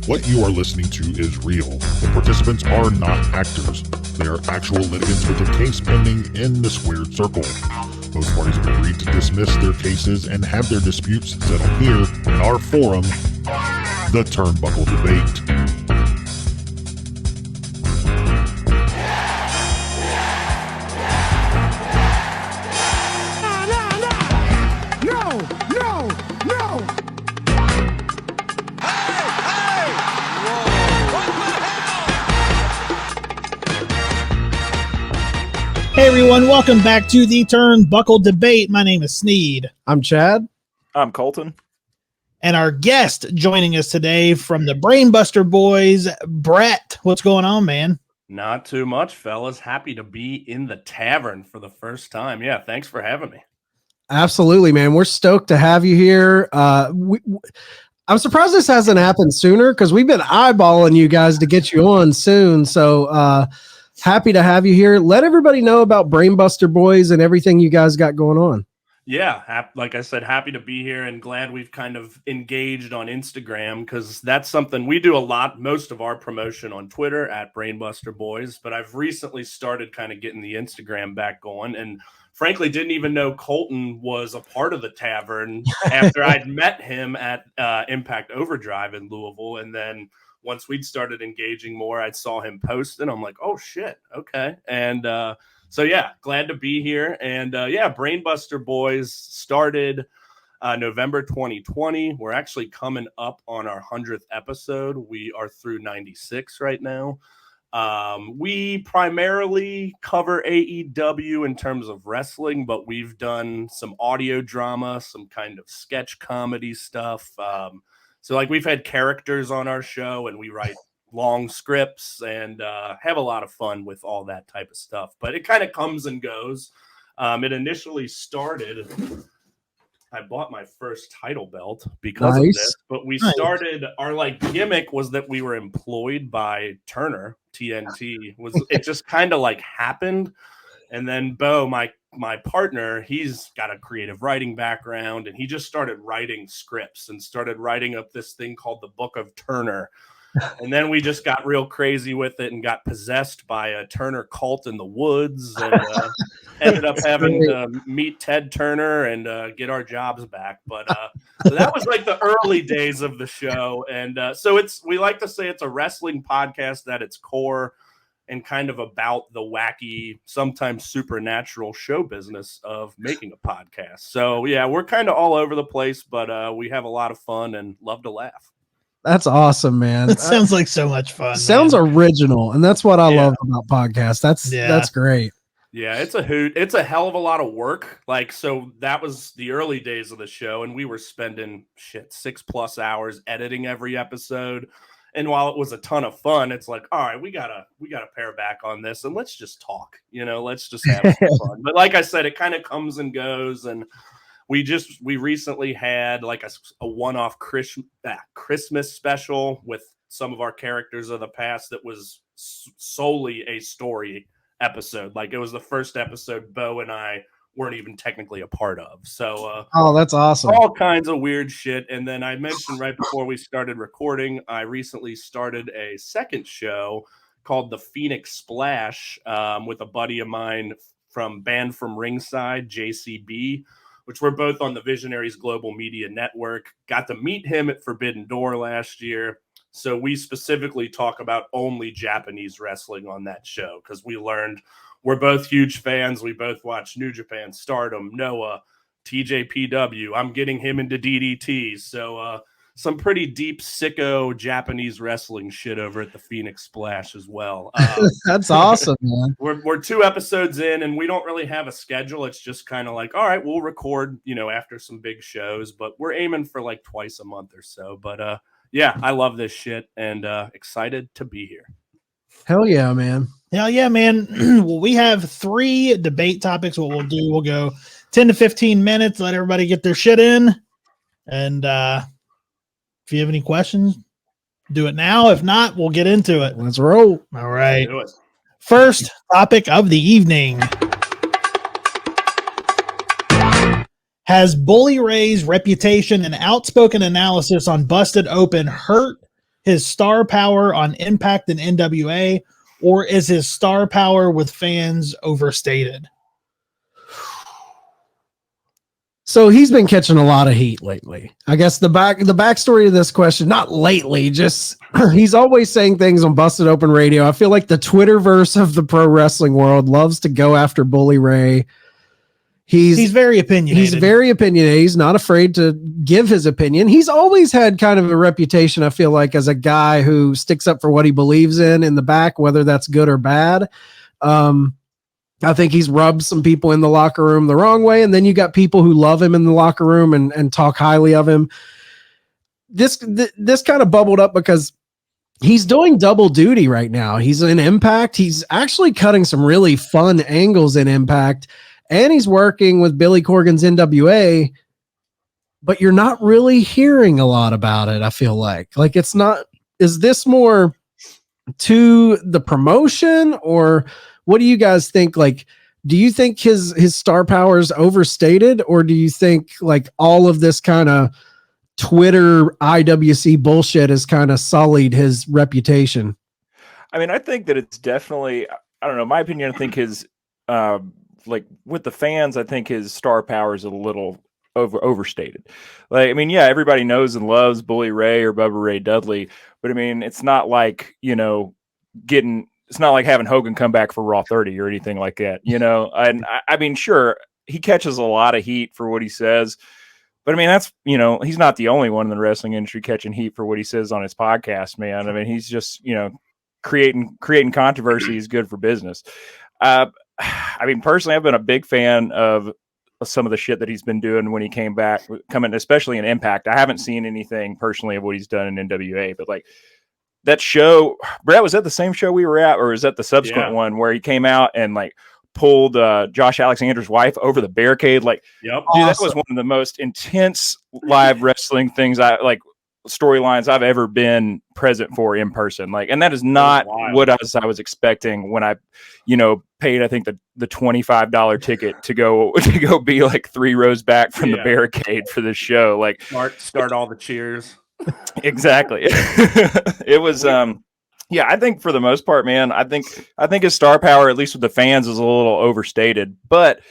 What you are listening to is real. The participants are not actors. They are actual litigants with a case pending in the squared circle. Both parties have agreed to dismiss their cases and have their disputes settled here in our forum, the Turnbuckle Debate. Hey everyone, welcome back to the Turnbuckle Debate. My name is Sneed. I'm Chad. I'm Colton. And our guest joining us today from the Brainbuster Boys, Brett. What's going on, man? Not too much, fellas. Happy to be in the Tavern for the first time. Yeah, thanks for having me. Absolutely, man. We're stoked to have you here. I'm surprised this hasn't happened sooner because we've been eyeballing you guys to get you on soon. So happy to have you here. Let everybody know about Brainbuster Boys and everything you guys got going on. Yeah, like I said, happy to be here and glad we've kind of engaged on Instagram because that's something we do a lot. Most of our promotion on Twitter at Brainbuster Boys, but I've recently started kind of getting the Instagram back going and frankly didn't even know Colton was a part of the Tavern after I'd met him at Impact Overdrive in Louisville. And then once we'd started engaging more, I saw him post and I'm like, oh shit. Okay. And, so yeah, glad to be here. And yeah, Brainbuster Boys started November 2020. We're actually coming up on our 100th episode. We are through 96 right now. We primarily cover AEW in terms of wrestling, but we've done some audio drama, some kind of sketch comedy stuff. So like we've had characters on our show and we write long scripts and have a lot of fun with all that type of stuff, but it kind of comes and goes. It initially started, I bought my first title belt because of this, but we started, our like gimmick was that we were employed by Turner, TNT. It just kind of like happened. And then Bo, my partner, he's got a creative writing background and he just started writing scripts and started writing up this thing called the Book of Turner. And then we just got real crazy with it and got possessed by a Turner cult in the woods and ended up having to meet Ted Turner and get our jobs back. But so that was like the early days of the show. And so we like to say it's a wrestling podcast at its core and kind of about the wacky, sometimes supernatural show business of making a podcast. So yeah, we're kind of all over the place, but we have a lot of fun and love to laugh. That's awesome, man. That sounds like so much fun. Sounds original, and that's what I love about podcasts. That's great. Yeah, it's a hoot. It's a hell of a lot of work. Like, so that was the early days of the show, and we were spending 6+ hours editing every episode. And while it was a ton of fun, it's like, all right, we gotta pare back on this and let's just talk. Let's just have some fun. But like I said, it kind of comes and goes, and we recently had like a one-off Christmas special with some of our characters of the past that was solely a story episode. Like it was the first episode Bo and I weren't even technically a part of. So oh, that's awesome. All kinds of weird shit. And then I mentioned right before we started recording, I recently started a second show called The Phoenix Splash with a buddy of mine from Ringside, JCB, which we're both on the Visionaries Global Media Network. Got to meet him at Forbidden Door last year. So we specifically talk about only Japanese wrestling on that show because we learned we're both huge fans. We both watch New Japan, Stardom, Noah, TJPW. I'm getting him into DDT. So some pretty deep sicko Japanese wrestling shit over at the Phoenix Splash as well. That's awesome, man. We're 2 episodes in and we don't really have a schedule. It's just kind of like, all right, we'll record, after some big shows, but we're aiming for like twice a month or so. But yeah, I love this shit and excited to be here. Hell yeah, man. Hell yeah, man. Well, we have 3 debate topics. What we'll do, we'll go 10 to 15 minutes, let everybody get their shit in. And if you have any questions, do it now. If not, we'll get into it. Let's roll. All right. First topic of the evening. Has Bully Ray's reputation and outspoken analysis on Busted Open hurt his star power on Impact and NWA, or is his star power with fans overstated? So he's been catching a lot of heat lately. I guess the backstory of this question, not lately, just he's always saying things on Busted Open Radio. I feel like the Twitterverse of the pro wrestling world loves to go after Bully Ray. He's very opinionated. He's not afraid to give his opinion. He's always had kind of a reputation, I feel like, as a guy who sticks up for what he believes in the back, whether that's good or bad. I think he's rubbed some people in the locker room the wrong way. And then you got people who love him in the locker room and talk highly of him. This kind of bubbled up because he's doing double duty right now. He's in Impact. He's actually cutting some really fun angles in Impact, and he's working with Billy Corgan's NWA, but you're not really hearing a lot about it. I feel like it's not, is this more to the promotion, or what do you guys think? Like, do you think his star power is overstated, or do you think like all of this kind of Twitter IWC bullshit has kind of sullied his reputation? I mean, I think that it's definitely, I don't know, my opinion, I think his, like with the fans, I think his star power is a little overstated. Like, I mean, yeah, everybody knows and loves Bully Ray or Bubba Ray Dudley, but I mean, it's not like, it's not like having Hogan come back for Raw 30 or anything like that, and I mean, sure, he catches a lot of heat for what he says, but I mean, that's, he's not the only one in the wrestling industry catching heat for what he says on his podcast, man. I mean, he's just, creating controversy is good for business. I mean, personally, I've been a big fan of some of the shit that he's been doing when he came back, especially in Impact. I haven't seen anything personally of what he's done in NWA, but like that show, Brett, was that the same show we were at, or is that the subsequent one where he came out and like pulled Josh Alexander's wife over the barricade? Like, yep. Dude, that was one of the most intense live wrestling things storylines I've ever been present for in person. Like, and that is not what I was expecting when I, paid, I think the $25 ticket to go be like 3 rows back from the barricade for this show. Like start all the cheers. Exactly. It was, I think for the most part, man, I think his star power, at least with the fans, is a little overstated, but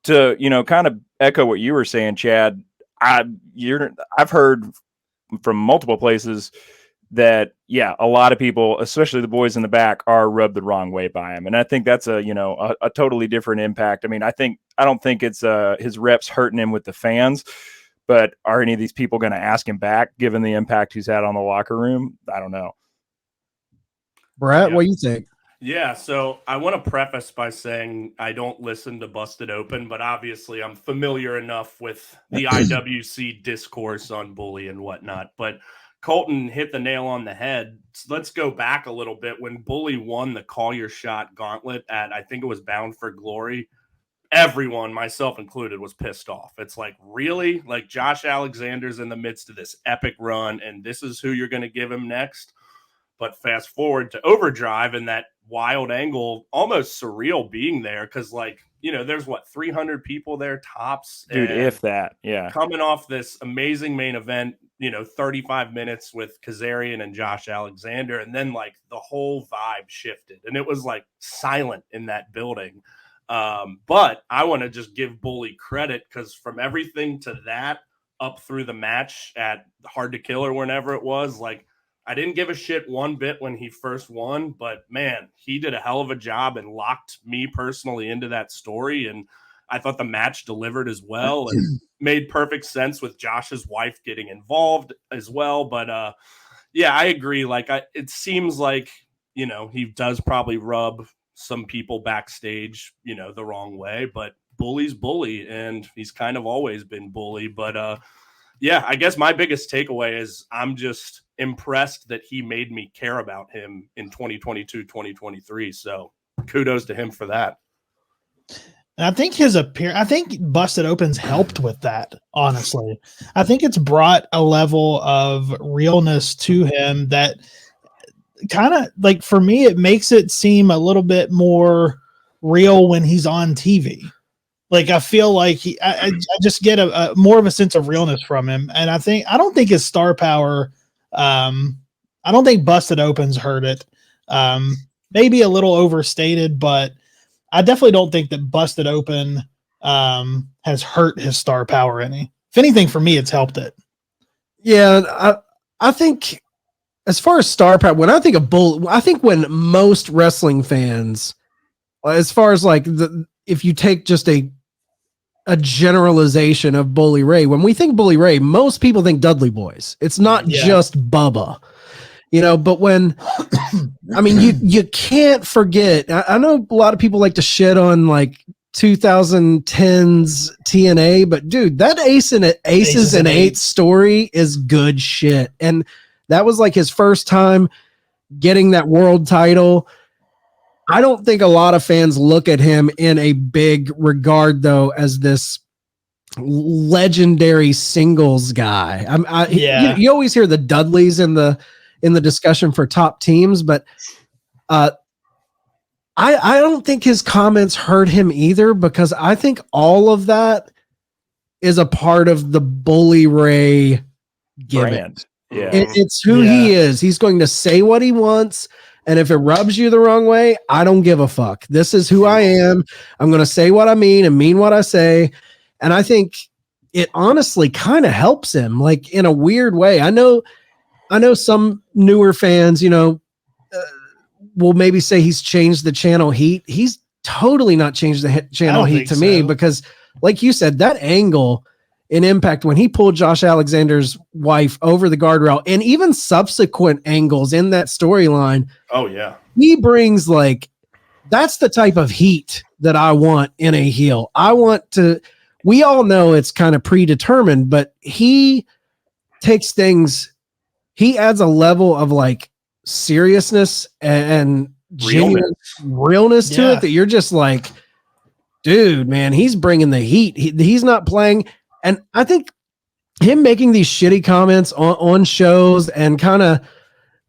to, kind of echo what you were saying, Chad, I've heard from multiple places that, a lot of people, especially the boys in the back, are rubbed the wrong way by him. And I think that's a totally different impact. I mean, I don't think it's his reps hurting him with the fans, but are any of these people going to ask him back given the impact he's had on the locker room? I don't know. Brett, what do you think? Yeah, so I want to preface by saying I don't listen to Busted Open, but obviously I'm familiar enough with the IWC discourse on Bully and whatnot. But Colton hit the nail on the head. So let's go back a little bit. When Bully won the Call Your Shot gauntlet at, I think it was Bound for Glory, everyone, myself included, was pissed off. It's like, really? Like, Josh Alexander's in the midst of this epic run, and this is who you're going to give him next? But fast forward to Overdrive and that wild angle, almost surreal being there, because, like, there's 300 people there tops. Dude, if that, coming off this amazing main event, 35 minutes with Kazarian and Josh Alexander, and then like the whole vibe shifted, and it was like silent in that building. But I want to just give Bully credit, because from everything to that up through the match at Hard to Kill or whenever it was, like, I didn't give a shit one bit when he first won, but man, he did a hell of a job and locked me personally into that story. And I thought the match delivered as well and made perfect sense with Josh's wife getting involved as well. But I agree. Like, it seems like, he does probably rub some people backstage, the wrong way, but Bully's Bully, and he's kind of always been Bully. But I guess my biggest takeaway is I'm just impressed that he made me care about him in 2022, 2023. So kudos to him for that. And I think his appearance, I think Busted Open's helped with that, honestly. I think it's brought a level of realness to him that kind of, like, for me, it makes it seem a little bit more real when he's on TV. Like, I feel like I just get a more of a sense of realness from him. And I don't think his star power I don't think Busted Open's hurt it. Maybe a little overstated, but I definitely don't think that Busted Open has hurt his star power any. If anything, for me, it's helped it. Yeah, I think as far as star power, when I think of I think when most wrestling fans, as far as like if you take just a generalization of Bully Ray, when we think Bully Ray, most people think Dudley Boys. It's not just Bubba, but when, I mean, you can't forget, I know a lot of people like to shit on like 2010s TNA, but dude, that Aces and Eights story is good shit. And that was like his first time getting that world title. I don't think a lot of fans look at him in a big regard, though, as this legendary singles guy. You always hear the Dudleys in the discussion for top teams, but I don't think his comments hurt him either, because I think all of that is a part of the Bully Ray gimmick. Yeah, it's who he is. He's going to say what he wants. And if it rubs you the wrong way, I don't give a fuck. This is who I am. I'm going to say what I mean and mean what I say. And I think it honestly kind of helps him, like in a weird way. I know some newer fans, will maybe say he's changed the channel heat. He's totally not changed the channel heat to me, because like you said, that angle in Impact when he pulled Josh Alexander's wife over the guardrail, and even subsequent angles in that storyline. Oh yeah. He brings that's the type of heat that I want in a heel. We all know it's kind of predetermined, but he takes things, he adds a level of like seriousness and genuine realness to it that you're just like, dude, man, he's bringing the heat. He's not playing. And I think him making these shitty comments on shows and kind of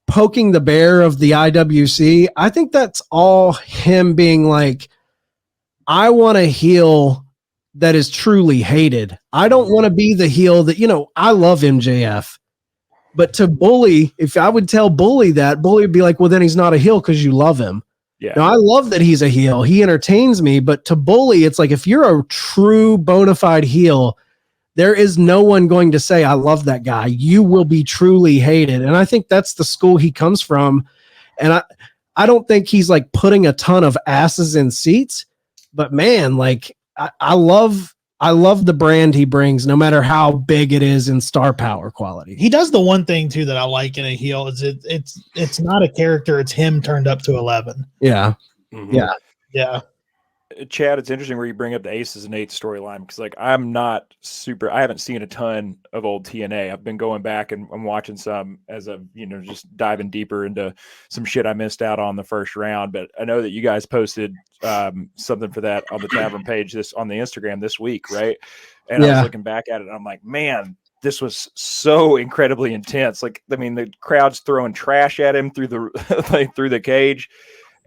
poking the bear of the IWC, I think that's all him being like, I want a heel that is truly hated. I don't want to be the heel that, I love MJF. But to Bully, if I would tell Bully that, Bully would be like, well, then he's not a heel because you love him. Yeah. Now, I love that he's a heel. He entertains me. But to Bully, it's like, if you're a true bona fide heel, there is no one going to say, I love that guy. You will be truly hated. And I think that's the school he comes from. And I don't think he's like putting a ton of asses in seats, but man, like I love the brand he brings, no matter how big it is in star power quality. He does the one thing too that I like in a heel is it's not a character, it's him turned up to 11. Yeah. Mm-hmm. Yeah. Chad, it's interesting where you bring up the Aces and Eights storyline, because like I haven't seen a ton of old TNA. I've been going back and I'm watching some as a just diving deeper into some shit I missed out on the first round. But I know that you guys posted something for that on the Tavern page on the Instagram this week, right? And I was looking back at it and I'm like, man, this was so incredibly intense. Like, I mean, the crowd's throwing trash at him through the through the cage,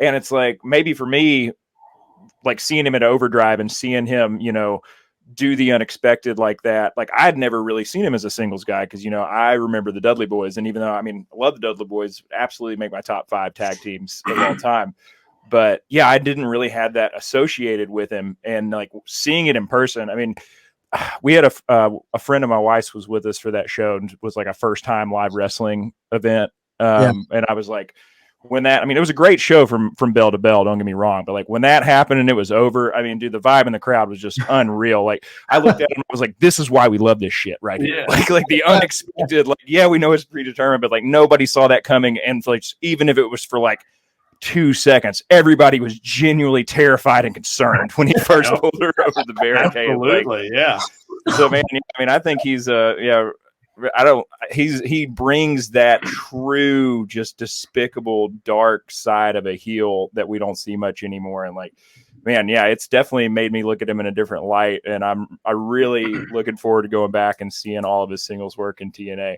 and it's like, maybe for me, like seeing him at Overdrive and seeing him, do the unexpected like that. Like I'd never really seen him as a singles guy, because, I remember the Dudley Boys. And even though, I love the Dudley Boys, absolutely make my top 5 tag teams of all time. But yeah, I didn't really have that associated with him. And like seeing it in person, we had a friend of my wife's was with us for that show, and was like a first time live wrestling event. And I was like, when that, it was a great show from bell to bell, don't get me wrong, but like when that happened and it was over, dude, the vibe in the crowd was just unreal. Like I looked at him, I was like, this is why we love this shit, right? Yeah. Like the unexpected, like, yeah, we know it's predetermined, but like nobody saw that coming. And like, even if it was for like 2 seconds, everybody was genuinely terrified and concerned when he first pulled her over the barricade. Absolutely. Yeah. So man, I think he's he brings that true, just despicable, dark side of a heel that we don't see much anymore. And like, man, yeah, it's definitely made me look at him in a different light. And I'm really looking forward to going back and seeing all of his singles work in TNA.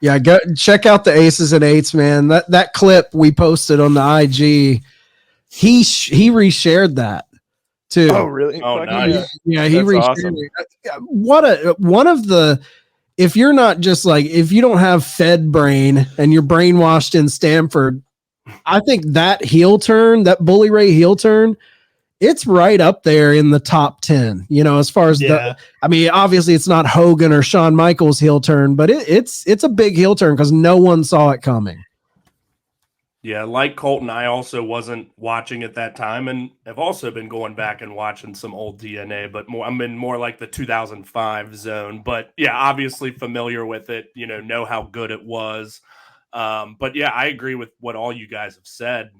Yeah, go check out the Aces and Eights, man. That clip we posted on the IG, he reshared that too. Oh, really? Oh, nice. Yeah, he That's reshared awesome. it. One of the, if you're not just like, if you don't have fed brain and you're brainwashed in Stanford, I think that heel turn, that Bully Ray heel turn, it's right up there in the top 10, you know, as far as I mean, obviously it's not Hogan or Shawn Michaels heel turn, but it's a big heel turn because no one saw it coming. Yeah, like Colton, I also wasn't watching at that time, and have also been going back and watching some old DNA, but I'm in more like the 2005 zone. But yeah, obviously familiar with it, you know how good it was. But yeah, I agree with what all you guys have said.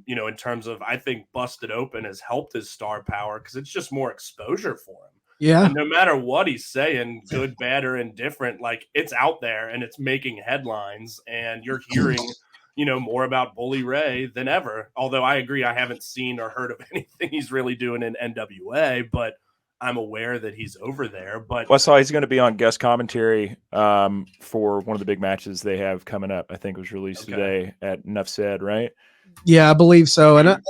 You know, in terms of, I think Busted Open has helped his star power because it's just more exposure for him. Yeah. And no matter what he's saying, good, bad, or indifferent, like it's out there and it's making headlines, and you're hearing more about Bully Ray than ever. Although I agree, I haven't seen or heard of anything he's really doing in NWA, but I'm aware that he's over there. But I saw he's going to be on guest commentary for one of the big matches they have coming up. I think it was released today at Enough Said, right? Yeah, I believe so. And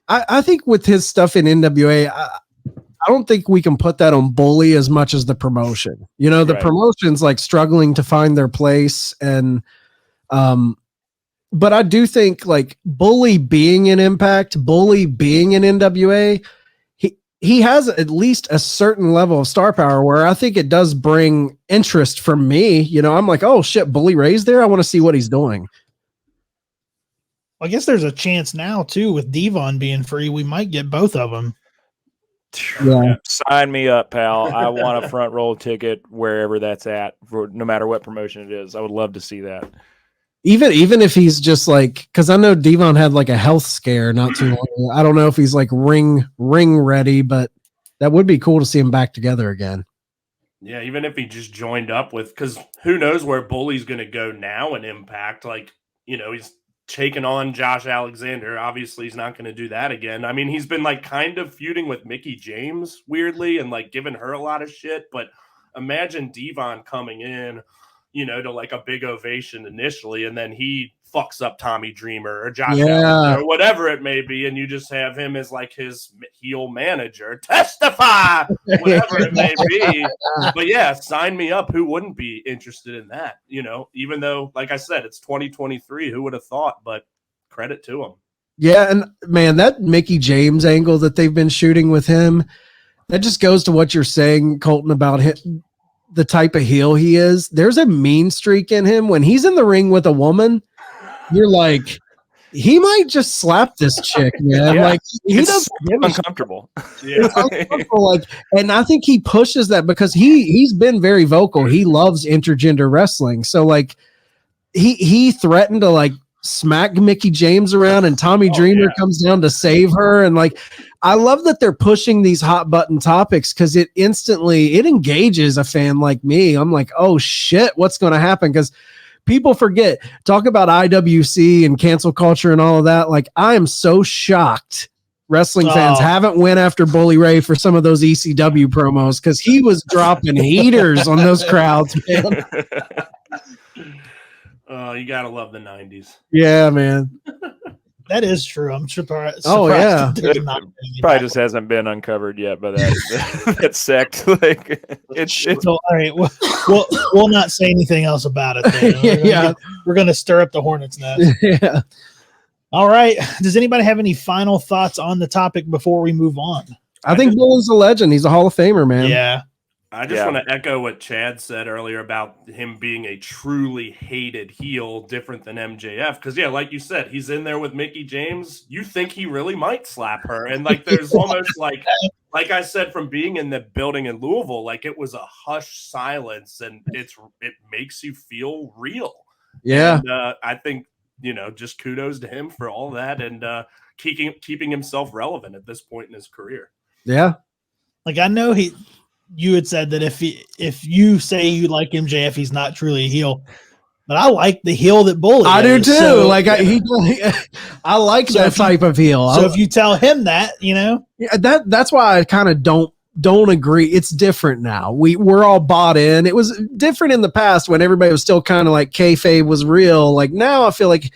I think with his stuff in NWA, I don't think we can put that on Bully as much as the promotion. The promotion's like struggling to find their place, and but I do think like Bully being in Impact, Bully being in NWA, he has at least a certain level of star power where I think it does bring interest from me. I'm like, oh shit, Bully Ray's there. I want to see what he's doing. I guess there's a chance now too with Devon being free. We might get both of them. Yeah. Sign me up, pal. I want a front row ticket wherever that's at, no matter what promotion it is. I would love to see that. Even if he's just like, because I know Devon had like a health scare not too long ago. I don't know if he's like ring ready, but that would be cool to see him back together again. Yeah, even if he just joined up with, because who knows where Bully's going to go now in Impact. Like, he's taken on Josh Alexander. Obviously, he's not going to do that again. I mean, he's been like kind of feuding with Mickie James weirdly and like giving her a lot of shit. But imagine Devon coming in, to like a big ovation initially, and then he fucks up Tommy Dreamer or Josh Allen or whatever it may be, and you just have him as like his heel manager. Testify, whatever it may be. But yeah, sign me up. Who wouldn't be interested in that? Even though, like I said, it's 2023. Who would have thought? But credit to him. Yeah, and man, that Mickie James angle that they've been shooting with him, that just goes to what you're saying, Colton, about him. The type of heel he is. There's a mean streak in him. When he's in the ring with a woman, you're like, he might just slap this chick, man. Yeah. Like he doesn't uncomfortable. It's uncomfortable. Like, and I think he pushes that because he's been very vocal. He loves intergender wrestling. So like he threatened to like smack Mickie James around, and Tommy Dreamer comes down to save her. And like, I love that they're pushing these hot button topics because it engages a fan like me. I'm like, oh shit, what's going to happen? Because people forget, talk about IWC and cancel culture and all of that. Like, I am so shocked wrestling fans haven't went after Bully Ray for some of those ECW promos because he was dropping heaters on those crowds, man. You gotta love the 90s. Yeah, man. That is true. I'm surprised. Oh yeah, it probably just hasn't been uncovered yet by that sect. Like it's so, all right. We'll not say anything else about it. Then. We're gonna stir up the hornet's nest. Yeah. All right. Does anybody have any final thoughts on the topic before we move on? I think Bully's a legend. He's a Hall of Famer, man. Yeah. I just want to echo what Chad said earlier about him being a truly hated heel, different than MJF. Because, like you said, he's in there with Mickie James. You think he really might slap her. And, like, there's almost like I said, from being in the building in Louisville, like, it was a hushed silence, and it makes you feel real. Yeah. And I think, just kudos to him for all that and keeping himself relevant at this point in his career. Yeah. Like, I know you had said that if you say you like MJF, he's not truly a heel. But I like the heel that Bully I is. do too. So, I like that type of heel. So if you tell him that, that's why I kind of don't agree. It's different now. We're all bought in. It was different in the past when everybody was still kind of like kayfabe was real. Like now I feel like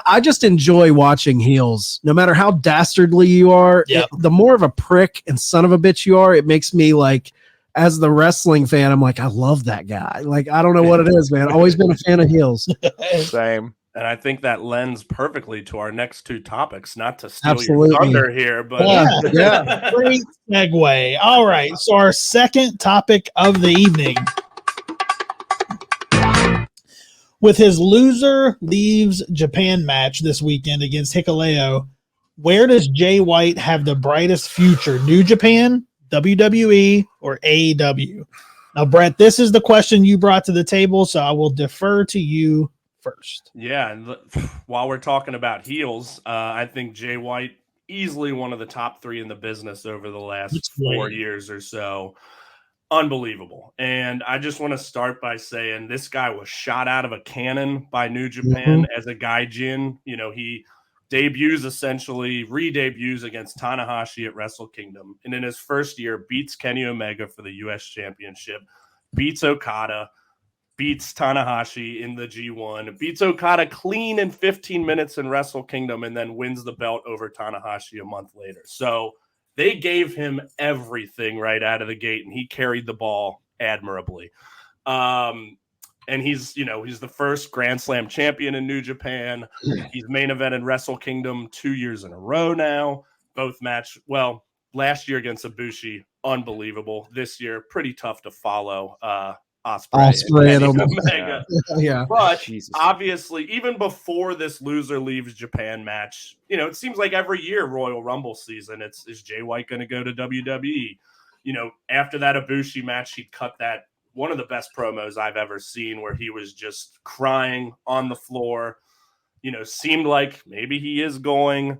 I just enjoy watching heels. No matter how dastardly you are, the more of a prick and son of a bitch you are, it makes me like as the wrestling fan, I'm like, I love that guy. Like, I don't know what it is, man. Always been a fan of heels. Same. And I think that lends perfectly to our next two topics, not to steal Absolutely. your thunder here, but Yeah. Great segue. All right. So our second topic of the evening. With his loser leaves Japan match this weekend against Hikuleo, where does Jay White have the brightest future? New Japan, WWE, or AEW? Now, Brett, this is the question you brought to the table, so I will defer to you first. Yeah, and while we're talking about heels, I think Jay White easily one of the top 3 in the business over the last 4 years or so. Unbelievable. And I just want to start by saying this guy was shot out of a cannon by New Japan as a gaijin. You know, he re-debuts against Tanahashi at Wrestle Kingdom. And in his first year, beats Kenny Omega for the U.S. Championship, beats Okada, beats Tanahashi in the G1, beats Okada clean in 15 minutes in Wrestle Kingdom, and then wins the belt over Tanahashi a month later. So they gave him everything right out of the gate, and he carried the ball admirably. And he's the first Grand Slam champion in New Japan. He's main event in Wrestle Kingdom 2 years in a row now. Both last year against Ibushi, unbelievable. This year, pretty tough to follow. Ospreay and Omega. Yeah. But obviously, even before this loser leaves Japan match, you know, it seems like every year Royal Rumble season, is Jay White going to go to WWE? You know, after that Ibushi match, he cut that one of the best promos I've ever seen where he was just crying on the floor. You know, seemed like maybe he is going.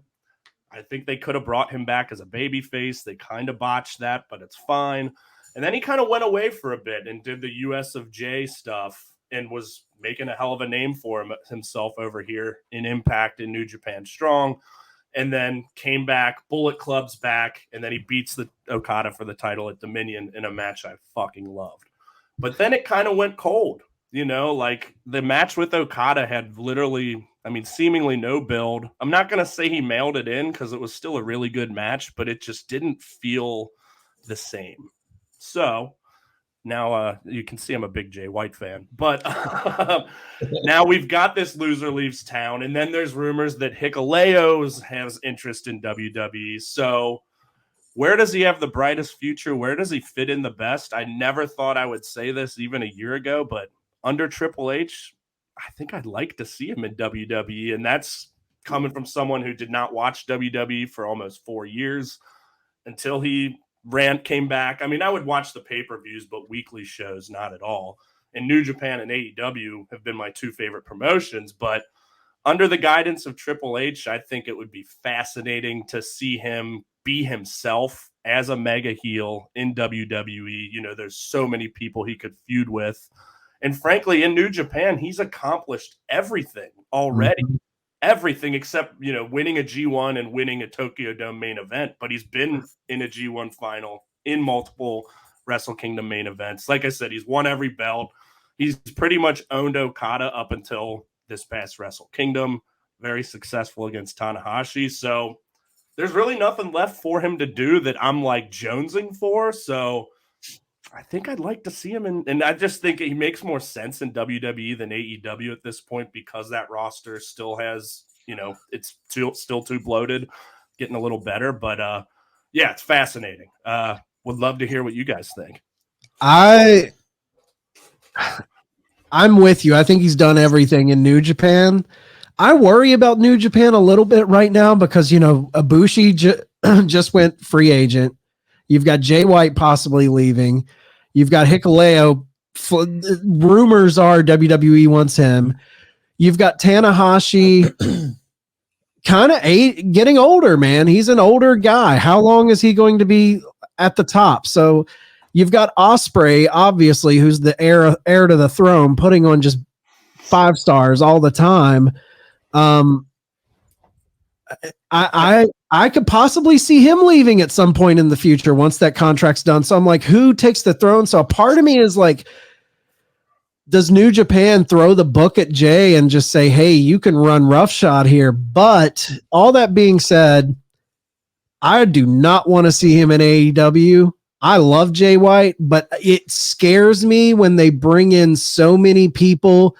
I think they could have brought him back as a babyface. They kind of botched that, but it's fine. And then he kind of went away for a bit and did the US of J stuff and was making a hell of a name for himself over here in Impact in New Japan Strong. And then came back, Bullet Club's back, and then he beats the Okada for the title at Dominion in a match I fucking loved. But then it kind of went cold, you know, like the match with Okada had literally, seemingly no build. I'm not going to say he mailed it in because it was still a really good match, but it just didn't feel the same. So now you can see I'm a big Jay White fan, but now we've got this loser leaves town, and then there's rumors that Hikuleo has interest in WWE. So where does he have the brightest future? Where does he fit in the best? I never thought I would say this even a year ago, but under Triple H, I think I'd like to see him in WWE, and that's coming from someone who did not watch WWE for almost 4 years until Rand came back. I would watch the pay-per-views, but weekly shows, not at all. And New Japan and AEW have been my 2 favorite promotions, but under the guidance of Triple H, I think it would be fascinating to see him be himself as a mega heel in WWE. You know, there's so many people he could feud with. And frankly, in New Japan, he's accomplished everything already. Mm-hmm. Everything except, you know, winning a G1 and winning a Tokyo Dome main event. But he's been in a G1 final, in multiple Wrestle Kingdom main events. Like I said, he's won every belt. He's pretty much owned Okada up until this past Wrestle Kingdom. Very successful against Tanahashi. So there's really nothing left for him to do that I'm like jonesing for. So I think I'd like to see him and I just think he makes more sense in WWE than AEW at this point because that roster still has, you know, it's still too bloated, getting a little better. But yeah, it's fascinating. Would love to hear what you guys think. I'm with you. I think he's done everything in New Japan. I worry about New Japan a little bit right now because, you know, Ibushi just went free agent. You've got Jay White possibly leaving. You've got Hikuleo. Rumors are WWE wants him. You've got Tanahashi kind of getting older, man. He's an older guy. How long is he going to be at the top? So you've got Ospreay, obviously, who's the heir to the throne, putting on just 5 stars all the time. I could possibly see him leaving at some point in the future once that contract's done. So I'm like, who takes the throne? So a part of me is like, does New Japan throw the book at Jay and just say, hey, you can run roughshod here? But all that being said, I do not want to see him in AEW. I love Jay White, but it scares me when they bring in so many people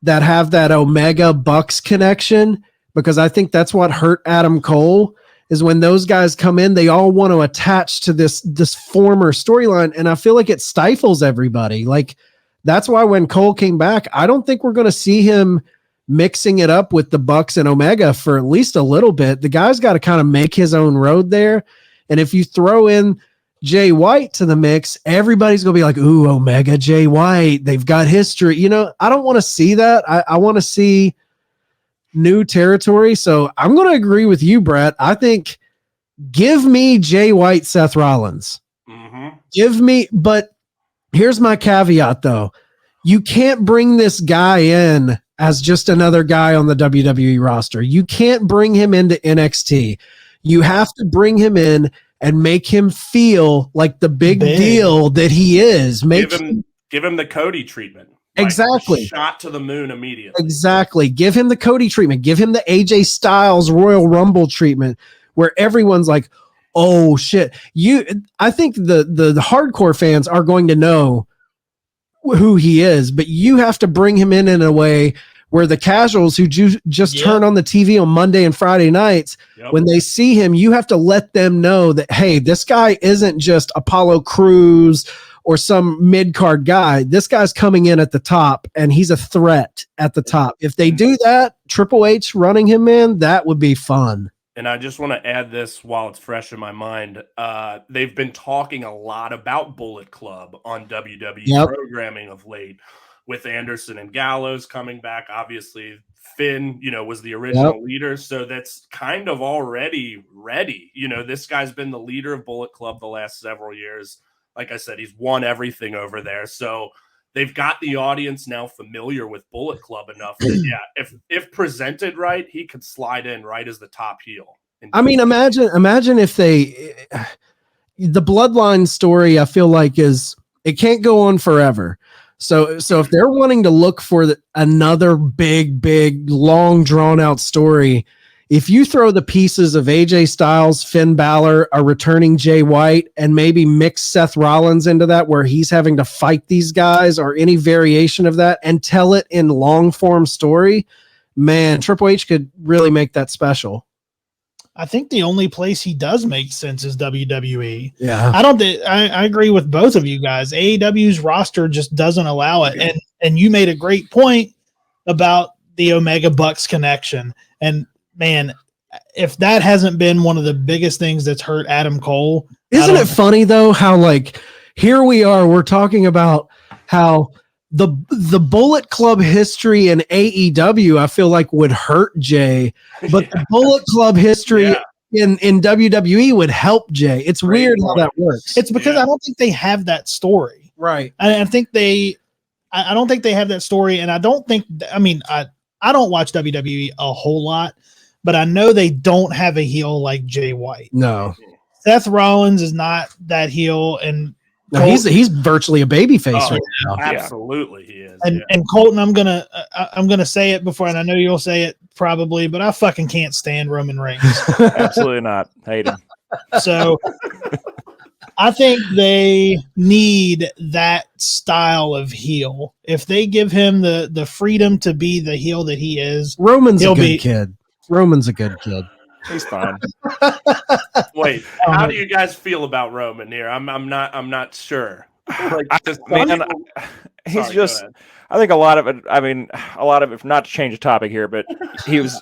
that have that Omega Bucks connection, because I think that's what hurt Adam Cole is when those guys come in, they all want to attach to this former storyline. And I feel like it stifles everybody. Like that's why when Cole came back, I don't think we're going to see him mixing it up with the Bucks and Omega for at least a little bit. The guy's got to kind of make his own road there. And if you throw in Jay White to the mix, everybody's going to be like, ooh, Omega, Jay White, they've got history. You know, I don't want to see that. I want to see new territory. So I'm going to agree with you, Brett. I think give me Jay White, Seth Rollins. Give me, but here's my caveat though. You can't bring this guy in as just another guy on the WWE roster. You can't bring him into NXT. You have to bring him in and make him feel like the big deal that he is. Give him the Cody treatment. Exactly. Shot to the moon immediately. Exactly. Give him the Cody treatment. Give him the AJ Styles Royal Rumble treatment where everyone's like, oh shit. I think the hardcore fans are going to know who he is, but you have to bring him in a way where the casuals who just turn on the TV on Monday and Friday nights, when they see him, you have to let them know that, hey, this guy isn't just Apollo Crews or some mid-card guy. This guy's coming in at the top, and he's a threat at the top. If they do that, Triple H running him in, that would be fun. And I just want to add this while it's fresh in my mind. They've been talking a lot about Bullet Club on WWE programming of late, with Anderson and Gallows coming back. Obviously, Finn, was the original leader. So that's kind of already ready. This guy's been the leader of Bullet Club the last several years. Like I said, he's won everything over there. So they've got the audience now familiar with Bullet Club enough that, if presented right, he could slide in right as the top heel. I mean, imagine if the Bloodline story, I feel like it can't go on forever. So if they're wanting to look for another big, long, drawn-out story, if you throw the pieces of AJ Styles, Finn Balor, a returning Jay White, and maybe mix Seth Rollins into that where he's having to fight these guys or any variation of that and tell it in long-form story, man, Triple H could really make that special. I think the only place he does make sense is WWE. Yeah. I agree with both of you guys. AEW's roster just doesn't allow it. And you made a great point about the Omega Bucks connection. And man, if that hasn't been one of the biggest things that's hurt Adam Cole. Isn't it funny though, how here we are, we're talking about how the Bullet Club history in AEW, I feel like would hurt Jay, but the Bullet Club history in WWE would help Jay. It's weird how that works. It's because I don't think they have that story. Right. I don't think they have that story. And I don't watch WWE a whole lot, but I know they don't have a heel like Jay White. No. Seth Rollins is not that heel, and no, he's virtually a babyface right now. Absolutely, he is. And Colton, I'm gonna say it before, and I know you'll say it probably, but I fucking can't stand Roman Reigns. Absolutely not. Hate him. So I think they need that style of heel. If they give him the freedom to be the heel that he is, Roman's a good kid. Roman's a good kid. He's fine. Wait, how do you guys feel about Roman here? I'm not sure. I think a lot of it, not to change the topic here, but he's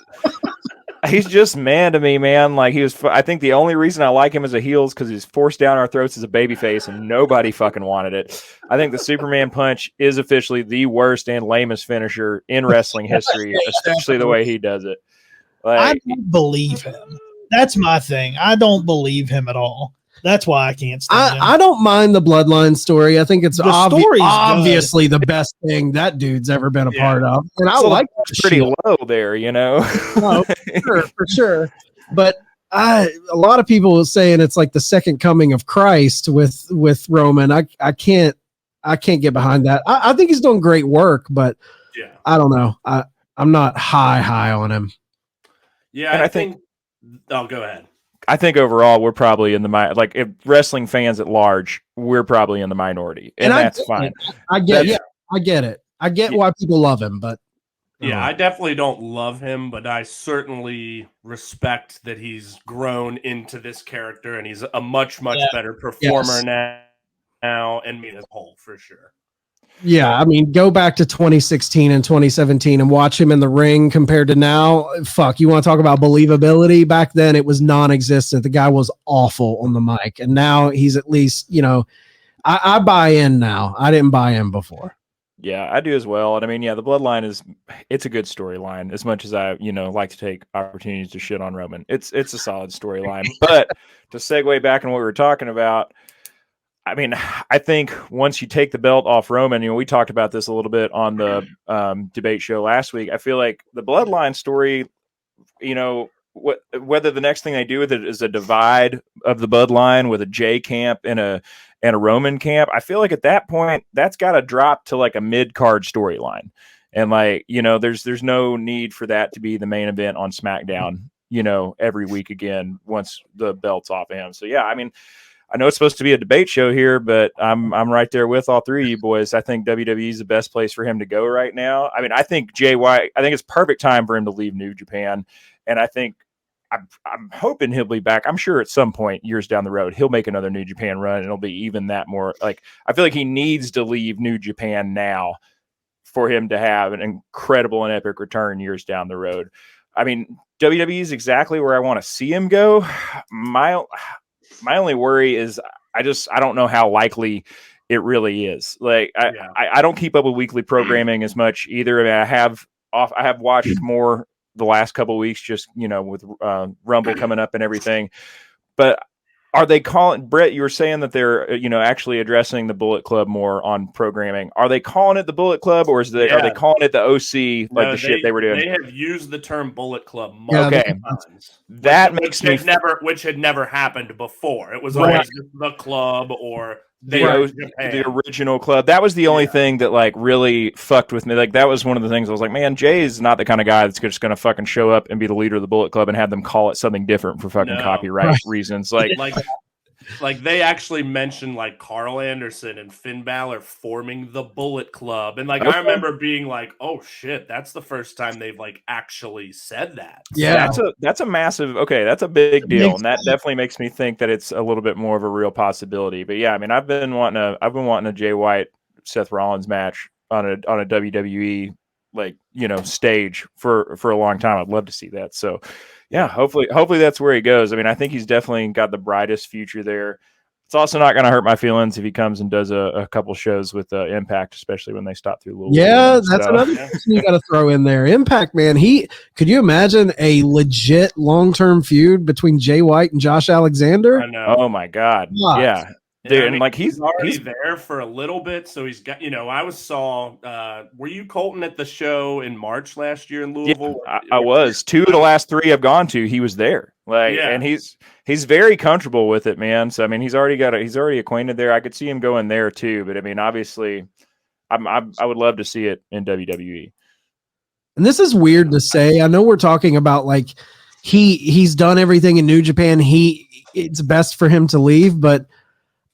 just man to me, man. Like I think the only reason I like him as a heel is because he's forced down our throats as a babyface and nobody fucking wanted it. I think the Superman punch is officially the worst and lamest finisher in wrestling history, especially the way he does it. I don't believe him. That's my thing. I don't believe him at all. That's why I can't stand him. I don't mind the Bloodline story. I think it's obviously the best thing that dude's ever been a part of. And I like it's pretty low there, No, for sure. But a lot of people are saying it's like the second coming of Christ with Roman. I can't get behind that. I think he's doing great work, but I don't know. I'm not high on him. Yeah, and I think. Oh, go ahead. I think overall we're probably in the like if wrestling fans at large, we're probably in the minority, and that's fine. I get it. I get it. I get why people love him, but yeah, I definitely don't love him, but I certainly respect that he's grown into this character and he's a much better performer now and me as a whole for sure. Yeah, I mean, go back to 2016 and 2017 and watch him in the ring compared to now. Fuck, you want to talk about believability? Back then, it was non-existent. The guy was awful on the mic, and now he's at least, I buy in now. I didn't buy in before. Yeah, I do as well. And I mean, the Bloodline it's a good storyline. As much as I, like to take opportunities to shit on Roman, it's a solid storyline. But to segue back on what we were talking about. I mean, I think once you take the belt off Roman, we talked about this a little bit on the debate show last week. I feel like the Bloodline story, whether the next thing they do with it is a divide of the Bloodline with a J camp and a Roman camp, I feel like at that point that's got to drop to like a mid-card storyline. And there's no need for that to be the main event on SmackDown, every week again once the belt's off of him. So yeah, I mean, I know it's supposed to be a debate show here, but I'm right there with all three of you boys. I think WWE is the best place for him to go right now. I mean, I think Jay White, I think it's perfect time for him to leave New Japan. And I think I'm hoping he'll be back. I'm sure at some point years down the road, he'll make another New Japan run and it'll be even that more like, I feel like he needs to leave New Japan now for him to have an incredible and epic return years down the road. I mean, WWE is exactly where I want to see him go. My only worry is I don't know how likely it really is. Like I don't keep up with weekly programming as much either. I mean, I have watched more the last couple of weeks, just with Rumble coming up and everything. But are they calling Brett? You were saying that they're actually addressing the Bullet Club more on programming. Are they calling it the Bullet Club, or are they calling it the OC like shit they were doing? They have used the term Bullet Club multiple times. That makes me which had never happened before. It was always the club or the original club. That was the only thing that like really fucked with me. Like that was one of the things I was like, man, Jay is not the kind of guy that's just going to fucking show up and be the leader of the Bullet Club and have them call it something different for fucking copyright reasons. Like they actually mentioned like Carl Anderson and Finn Balor forming the Bullet Club. And I remember being like, oh shit, that's the first time they've like actually said that. Yeah. That's a massive, that's a big deal. And that definitely makes me think that it's a little bit more of a real possibility. But yeah, I mean, I've been wanting a Jay White, Seth Rollins match on a WWE stage for a long time. I'd love to see that. So yeah, hopefully that's where he goes. I mean, I think he's definitely got the brightest future there. It's also not going to hurt my feelings if he comes and does a couple shows with Impact, especially when they stop through Louisville. Yeah, that's another person you got to throw in there. Impact, man. Could you imagine a legit long-term feud between Jay White and Josh Alexander? I know. Oh my God. Yeah. Dude, I mean, he's already there for a little bit, so he's got. Were you Colton at the show in March last year in Louisville? Yeah, I was. 2 of the last 3 I've gone to, he was there. And he's very comfortable with it, man. So I mean, he's already acquainted there. I could see him going there too. But I mean, obviously, I would love to see it in WWE. And this is weird to say. I know we're talking about like he's done everything in New Japan. It's best for him to leave, but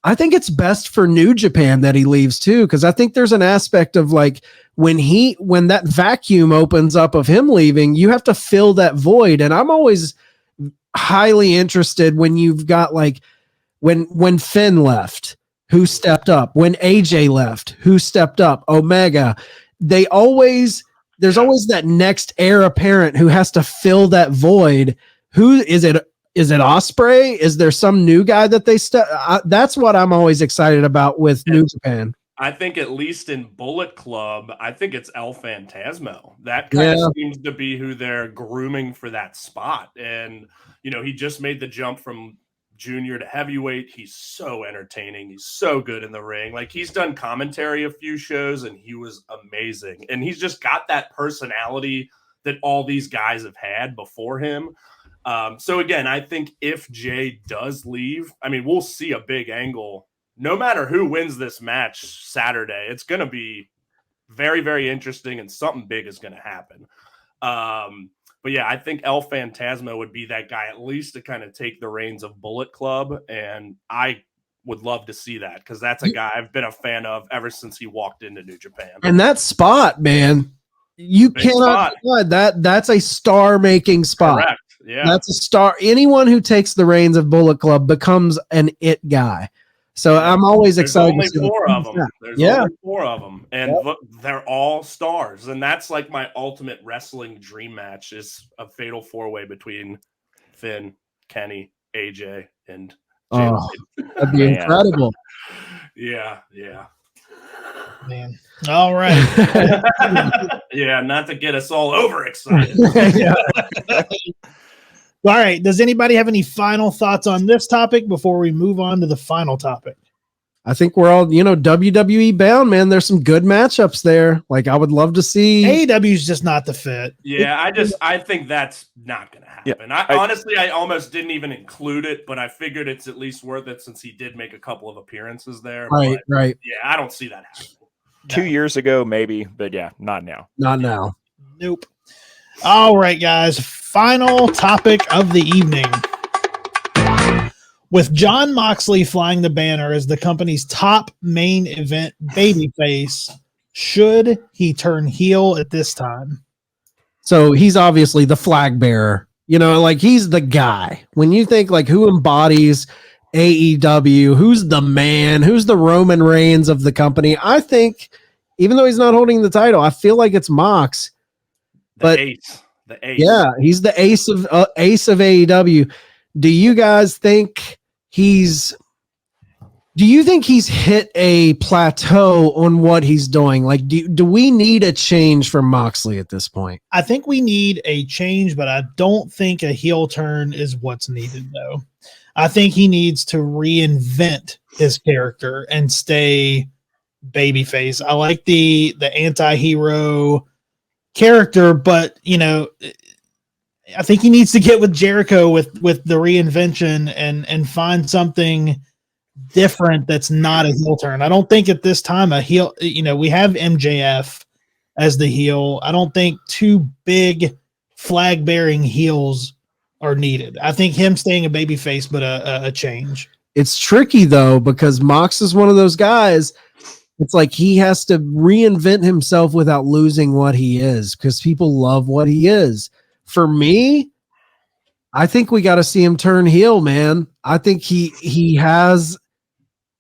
I think it's best for New Japan that he leaves too, because I think there's an aspect of like when that vacuum opens up of him leaving, you have to fill that void. And I'm always highly interested when you've got like when Finn left, who stepped up? When AJ left, who stepped up? Omega. There's always that next heir apparent who has to fill that void. Who is it? Is it Ospreay? Is there some new guy that they that's what I'm always excited about with New Japan. I think at least in Bullet Club, I think it's El Phantasmo. That kind of seems to be who they're grooming for that spot. And, he just made the jump from junior to heavyweight. He's so entertaining. He's so good in the ring. Like he's done commentary a few shows and he was amazing. And he's just got that personality that all these guys have had before him. So again, I think if Jay does leave, I mean, we'll see a big angle. No matter who wins this match Saturday, it's going to be very, very interesting and something big is going to happen. But yeah, I think El Phantasmo would be that guy at least to kind of take the reins of Bullet Club, and I would love to see that because that's a guy I've been a fan of ever since he walked into New Japan. And that spot, man, you Big cannot deny that's a star-making spot. Correct. Yeah, that's a star. Anyone who takes the reins of Bullet Club becomes an it guy. So I'm always excited. There's only four of them. There's only four of them, and Yep. they're all stars. And that's like my ultimate wrestling dream match is a fatal four-way between Finn, Kenny, AJ, and James. Oh, that'd be incredible. Yeah. Man. All right. Yeah, not to get us all overexcited. All right. Does anybody have any final thoughts on this topic before we move on to the final topic? I think we're all, WWE bound, man. There's some good matchups there. Like, I would love to see. AEW is just not the fit. Yeah, I think that's not going to happen. Yeah, honestly, I almost didn't even include it, but I figured it's at least worth it since he did make a couple of appearances there. Right, but, right. Yeah, I don't see that happening. 2 years ago, maybe, but yeah, not now. Not now. Nope. All right, guys. Final topic of the evening. With Jon Moxley flying the banner as the company's top main event babyface, should he turn heel at this time? So he's obviously the flag bearer. Like, he's the guy. When you think, like, who embodies AEW, who's the man, who's the Roman Reigns of the company, I think, even though he's not holding the title, I feel like it's Mox. The ace. Yeah, he's the ace of AEW. Do you guys think he's hit a plateau on what he's doing? Like, do we need a change from Moxley at this point? I think we need a change, but I don't think a heel turn is what's needed, though. I think he needs to reinvent his character and stay babyface. I like the anti-hero character, but I think he needs to get with Jericho with the reinvention and find something different that's not a heel turn. I don't think at this time a heel, we have MJF as the heel. I don't think two big flag bearing heels are needed. I think him staying a babyface, but a change. It's tricky though, because Mox is one of those guys. It's like he has to reinvent himself without losing what he is, because people love what he is. For me, I think we got to see him turn heel, man. I think he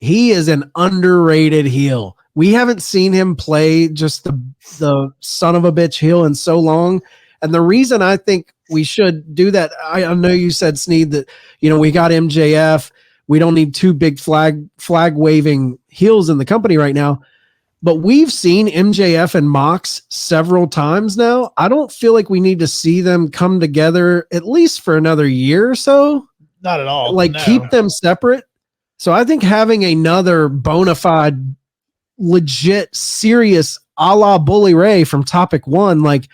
is an underrated heel. We haven't seen him play just the son of a bitch heel in so long. And the reason I think we should do that, I know you said, Sneed, that, we got MJF. We don't need two big flag waving heels in the company right now. But we've seen MJF and Mox several times now. I don't feel like we need to see them come together at least for another year or so. Not at all. Like, keep them separate. So I think having another bona fide, legit, serious a la Bully Ray from Topic One, like,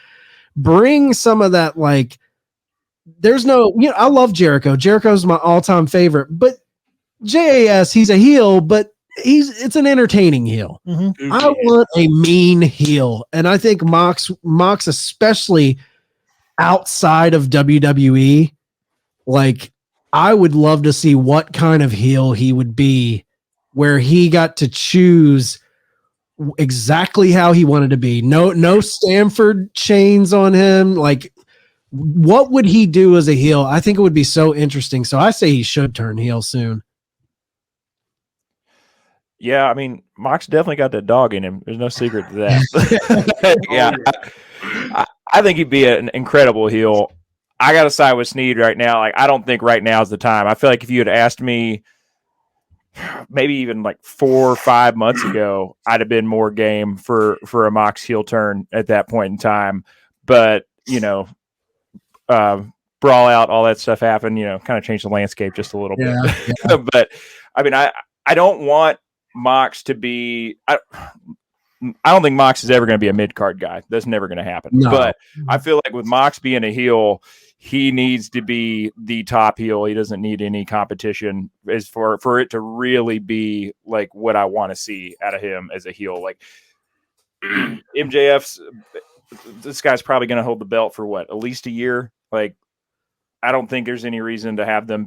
bring some of that, like, there's no, I love Jericho. Jericho's my all-time favorite, but JAS, he's a heel, but it's an entertaining heel. Mm-hmm. I want a mean heel. And I think Mox, especially outside of WWE, like, I would love to see what kind of heel he would be, where he got to choose exactly how he wanted to be. No Stanford chains on him. Like, what would he do as a heel? I think it would be so interesting. So I say he should turn heel soon. Yeah, I mean, Mox definitely got that dog in him. There's no secret to that. Yeah, I think he'd be an incredible heel. I got to side with Sneed right now. Like, I don't think right now is the time. I feel like if you had asked me maybe even like 4 or 5 months ago, I'd have been more game for a Mox heel turn at that point in time. But, brawl out, all that stuff happened, kind of changed the landscape just a little bit. Yeah. But, I mean, I don't want Mox to be I don't think Mox is ever going to be a mid-card guy. That's never going to happen. No. But I feel like with Mox being a heel, he needs to be the top heel. He doesn't need any competition as for it to really be like what I want to see out of him as a heel. Like, MJF's this guy's probably going to hold the belt for what, at least a year. Like, I don't think there's any reason to have them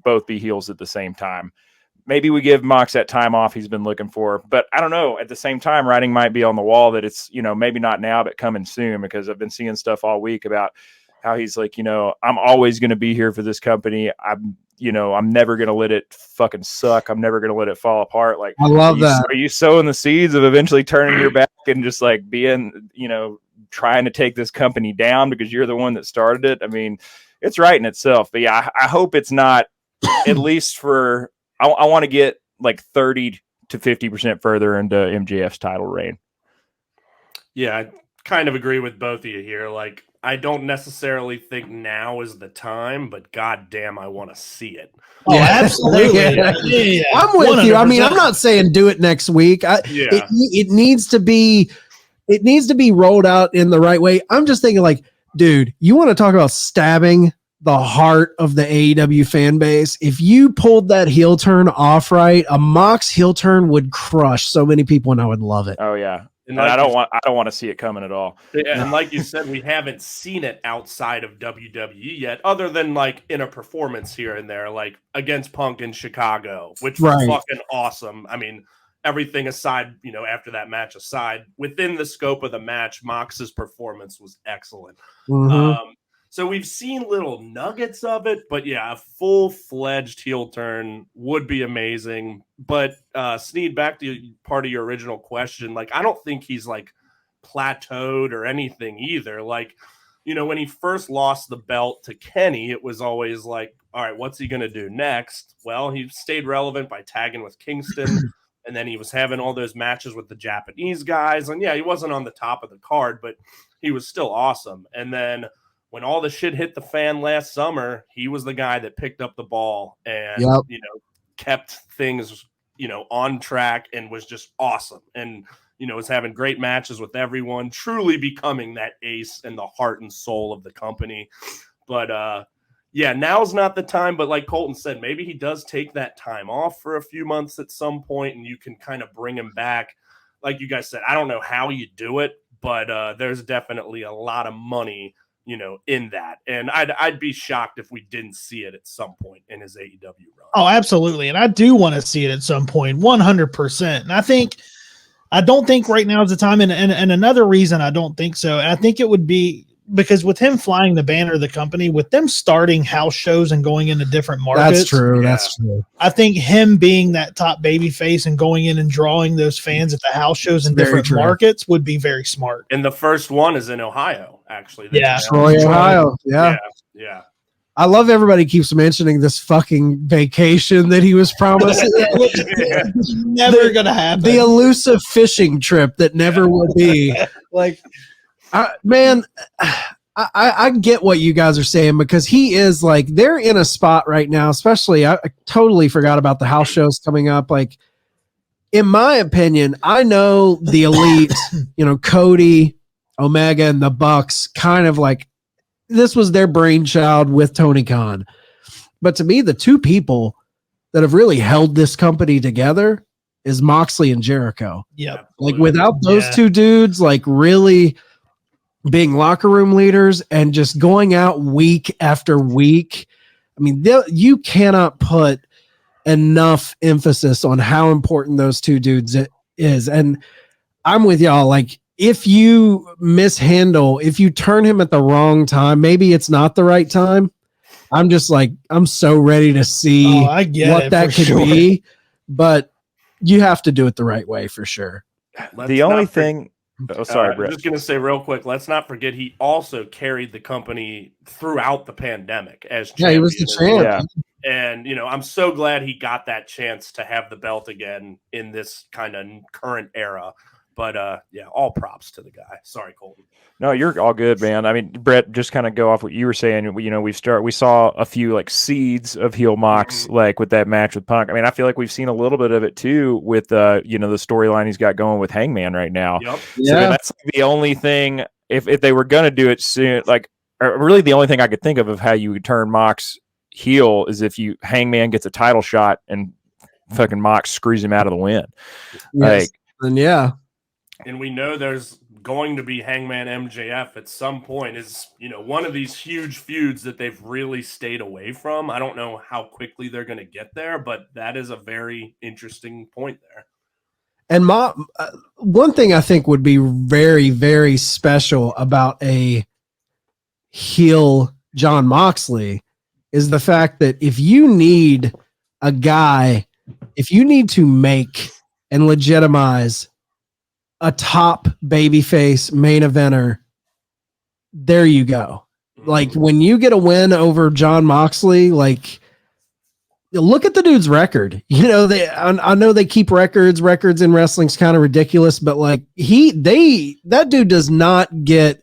both be heels at the same time. Maybe we give Mox that time off he's been looking for, but I don't know. At the same time, writing might be on the wall that it's, maybe not now, but coming soon, because I've been seeing stuff all week about how he's like, I'm always going to be here for this company. I'm never going to let it fucking suck. I'm never going to let it fall apart. Like, I love that. Are you sowing the seeds of eventually turning your back and just like being, trying to take this company down because you're the one that started it? I mean, it's right in itself, but yeah, I hope it's not, at least for, I want to get like 30 to 50% further into MJF's title reign. Yeah, I kind of agree with both of you here. Like, I don't necessarily think now is the time, but goddamn, I want to see it. Oh, absolutely. Yeah. I'm with 100%. You. I mean, I'm not saying do it next week. It needs to be rolled out in the right way. I'm just thinking like, dude, you want to talk about stabbing the heart of the AEW fan base? If you pulled that heel turn off right, a Mox heel turn would crush so many people, and I would love it. Oh yeah, and like I don't want to see it coming at all. And like you said, we haven't seen it outside of WWE yet, other than like in a performance here and there, like against Punk in Chicago, which was fucking awesome. I mean, everything aside, after that match aside, within the scope of the match, Mox's performance was excellent. Mm-hmm. So we've seen little nuggets of it, but yeah, a full-fledged heel turn would be amazing. But Sneed, back to part of your original question, like, I don't think he's like plateaued or anything either. Like, when he first lost the belt to Kenny, it was always like, all right, what's he going to do next? Well, he stayed relevant by tagging with Kingston, and then he was having all those matches with the Japanese guys. And yeah, he wasn't on the top of the card, but he was still awesome. And then when all the shit hit the fan last summer, he was the guy that picked up the ball and, kept things, on track and was just awesome. And, was having great matches with everyone, truly becoming that ace and the heart and soul of the company. But, yeah, now's not the time. But like Colton said, maybe he does take that time off for a few months at some point, and you can kind of bring him back. Like you guys said, I don't know how you do it, but there's definitely a lot of money in that. And I'd be shocked if we didn't see it at some point in his AEW run. Oh, absolutely. And I do want to see it at some point, 100%. And I don't think right now is the time. And another reason I don't think so, and I think it would be because with him flying the banner of the company, with them starting house shows and going into different markets. That's true. Yeah. That's true. I think him being that top baby face and going in and drawing those fans at the house shows in different markets would be very smart. And the first one is in Ohio, actually. Troy, Ohio. Yeah. I love everybody keeps mentioning this fucking vacation that he was promising. Never going to happen. The elusive fishing trip that never will be. Like, I get what you guys are saying, because he is like, they're in a spot right now, especially I totally forgot about the house shows coming up. Like, in my opinion, I know the elite, Cody, Omega, and the Bucks kind of like, this was their brainchild with Tony Khan. But to me, the two people that have really held this company together is Moxley and Jericho. Yep. Like, without those two dudes, like, really being locker room leaders and just going out week after week, I mean, you cannot put enough emphasis on how important those two dudes is. And I'm with y'all. Like, if you mishandle, if you turn him at the wrong time, maybe it's not the right time. I'm just like, I'm so ready to see what that could be, but you have to do it the right way for sure. The only thing, sorry, I'm just going to say real quick, let's not forget he also carried the company throughout the pandemic as champion. Yeah, he was the champ. Yeah. And, I'm so glad he got that chance to have the belt again in this kind of current era. But, all props to the guy. Sorry, Colton. No, you're all good, man. I mean, Brett, just kind of go off what you were saying. We saw a few like seeds of heel Mox, like with that match with Punk. I mean, I feel like we've seen a little bit of it too with, the storyline he's got going with Hangman right now. Yep. So that's the only thing, if they were going to do it soon, like, or really the only thing I could think of how you would turn Mox heel is if Hangman gets a title shot and fucking Mox screws him out of the win. Yes. Like, and and we know there's going to be Hangman MJF at some point is, one of these huge feuds that they've really stayed away from. I don't know how quickly they're going to get there, but that is a very interesting point there. And one thing I think would be very, very special about a heel Jon Moxley is the fact that if you need to make and legitimize a top babyface main eventer, there you go. Like when you get a win over Jon Moxley, like look at the dude's record. I know they keep records in wrestling's kind of ridiculous, but like that dude does not get,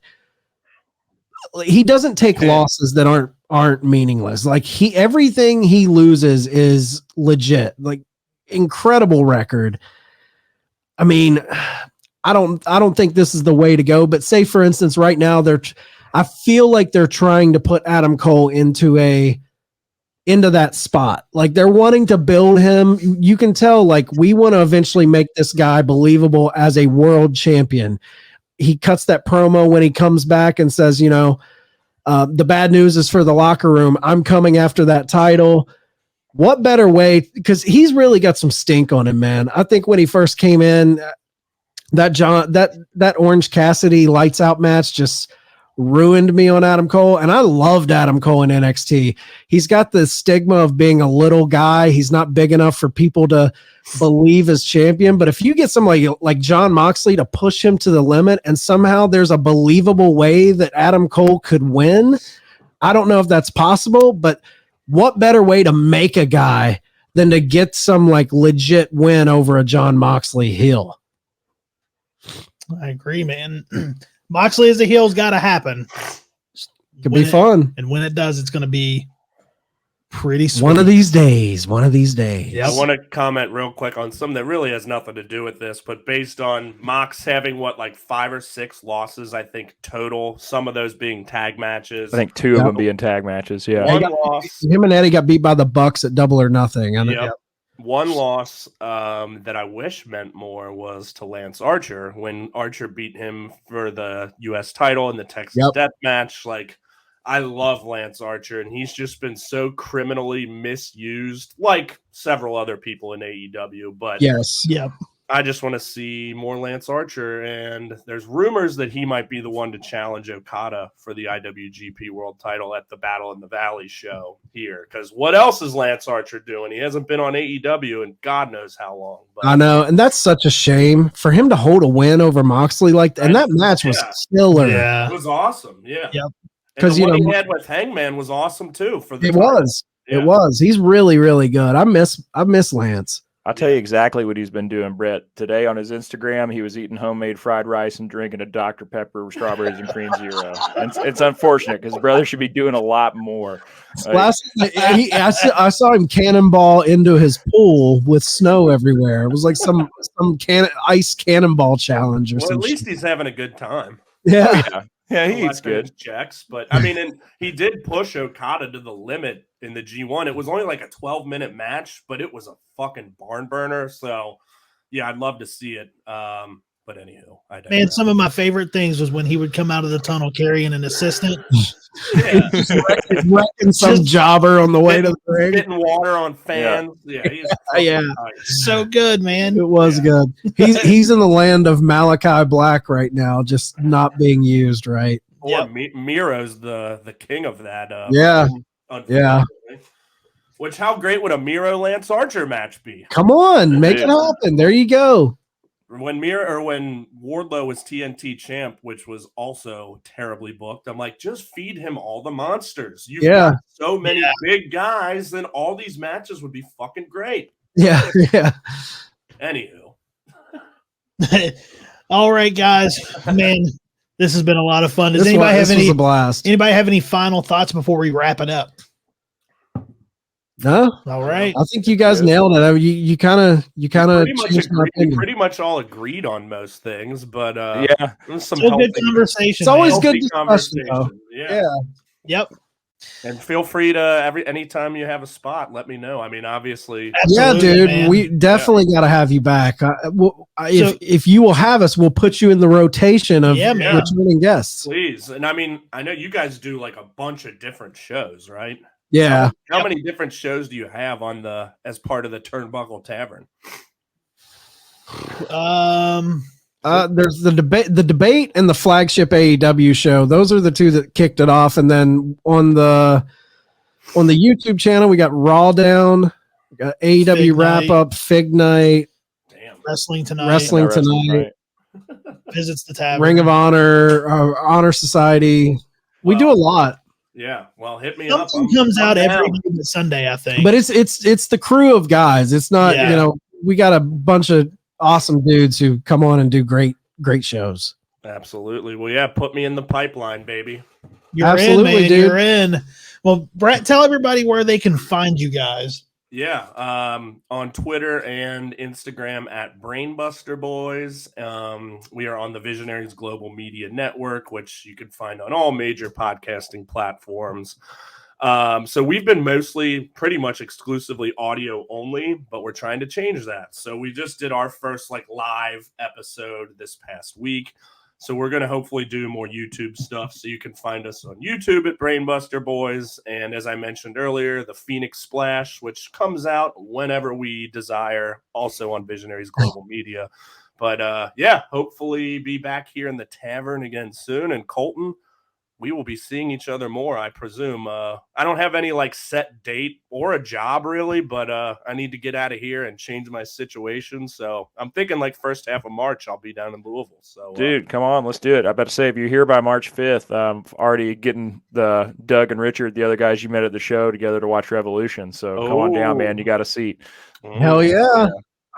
he doesn't take losses that aren't meaningless. Like everything he loses is legit, like incredible record. I mean, I don't think this is the way to go, but say for instance, right now I feel like they're trying to put Adam Cole into that spot. Like they're wanting to build him. You can tell, like, we want to eventually make this guy believable as a world champion. He cuts that promo when he comes back and says, the bad news is for the locker room. I'm coming after that title. What better way? Because he's really got some stink on him, man. I think when he first came in, that Orange Cassidy lights out match just ruined me on Adam Cole. And I loved Adam Cole in NXT. He's got the stigma of being a little guy. He's not big enough for people to believe as champion. But if you get somebody like Jon Moxley to push him to the limit and somehow there's a believable way that Adam Cole could win, I don't know if that's possible, but what better way to make a guy than to get some like legit win over a Jon Moxley heel? I agree, man. Moxley as a heel's got to happen. Could be fun. And when it does, it's going to be pretty sweet. One of these days. Yep. I want to comment real quick on something that really has nothing to do with this, but based on Mox having 5 or 6 losses, I think total, some of those being tag matches. I think 2 of them being tag matches. Yeah. One loss. Him and Eddie got beat by the Bucks at Double or Nothing. Yep. One loss that I wish meant more was to Lance Archer when Archer beat him for the U.S. title in the Texas Death Match. Like, I love Lance Archer, and he's just been so criminally misused, like several other people in AEW. But yes, I just want to see more Lance Archer, and there's rumors that he might be the one to challenge Okada for the IWGP World Title at the Battle in the Valley show here. Because what else is Lance Archer doing? He hasn't been on AEW in God knows how long. But I know, and that's such a shame for him to hold a win over Moxley like that. And that match was killer. Yeah, it was awesome. Yeah, because what he had with Hangman was awesome too. It was. He's really, really good. I miss Lance. I'll tell you exactly what he's been doing, Brett. Today on his Instagram, he was eating homemade fried rice and drinking a Dr. Pepper strawberries and cream zero. And it's unfortunate because brother should be doing a lot more. I saw him cannonball into his pool with snow everywhere. It was like some ice cannonball challenge or something. Well, at least he's having a good time. Yeah. Yeah, he eats good. Checks, but I mean, and he did push Okada to the limit in the G1. It was only like a 12-minute match, but it was a fucking barn burner. So, yeah, I'd love to see it. But anywho, man, some of my favorite things was when he would come out of the tunnel carrying an assistant. Just wrecking some jobber on the way to the ring. Getting water on fans. Yeah. So good, man. It was good. He's in the land of Malachi Black right now, just not being used right. Or Miro's the king of that. Yeah. Which, how great would a Miro Lance Archer match be? Come on, make it happen. There you go. When Wardlow was TNT champ, which was also terribly booked, I'm like, just feed him all the monsters. You've got so many big guys, then all these matches would be fucking great. Yeah. Anywho. All right, guys. Man, this has been a lot of fun. Does this was a blast. Anybody have any final thoughts before we wrap it up? No. All right. I think you guys nailed it. You kind of changed my opinion. Pretty much all agreed on most things, but some good conversation. It's always good discussion. Yeah. Yep. And feel free to anytime you have a spot, let me know. I mean, obviously, Yeah, dude, man. we definitely got to have you back. If you will have us, we'll put you in the rotation of returning guests. Please. And I mean, I know you guys do like a bunch of different shows, right? Yeah. How many different shows do you have on as part of the Turnbuckle Tavern? There's the debate and the flagship AEW show. Those are the two that kicked it off. And then on the YouTube channel, we got Raw Down, we got AEW Wrap Up, Fig Night, Wrestling Tonight, Visits the Tavern, Ring of Honor, Honor Society. We do a lot. Yeah, well, hit me up. Something comes out every Sunday, I think. But it's the crew of guys. It's not we got a bunch of awesome dudes who come on and do great shows. Absolutely. Well, yeah, put me in the pipeline, baby. You're in, man. Dude. You're in. Well, Brett, tell everybody where they can find you guys. Yeah, on Twitter and Instagram at Brainbuster Boys. We are on the Visionaries Global Media Network, which you can find on all major podcasting platforms. So we've been pretty much exclusively audio only, but we're trying to change that. So we just did our first live episode this past week. So we're going to hopefully do more YouTube stuff. So you can find us on YouTube at Brainbuster Boys. And as I mentioned earlier, the Phoenix Splash, which comes out whenever we desire, also on Visionaries Global Media. But hopefully be back here in the tavern again soon. And Colton, we will be seeing each other more, I presume. I don't have any set date or a job really, but I need to get out of here and change my situation. So I'm thinking first half of March, I'll be down in Louisville. So, dude, come on, let's do it. I better say, if you're here by March 5th, already getting the Doug and Richard, the other guys you met at the show, together to watch Revolution. So come on down, man. You got a seat. Hell yeah.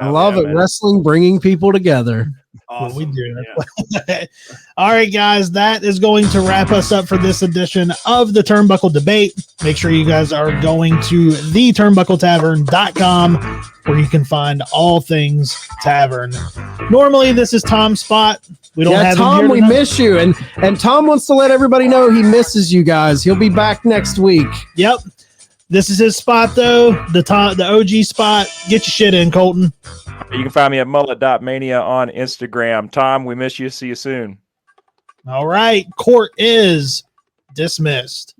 I love it. Man. Wrestling bringing people together. Awesome. What we do. Yeah. All right, guys, that is going to wrap us up for this edition of the Turnbuckle Debate. Make sure you guys are going to theturnbuckletavern.com where you can find all things Tavern. Normally, this is Tom's spot. We don't have Tom, him here we miss you. And Tom wants to let everybody know he misses you guys. He'll be back next week. Yep. This is his spot, though. The OG spot. Get your shit in, Colton. You can find me at mullet.mania on Instagram. Tom, we miss you. See you soon. All right. Court is dismissed.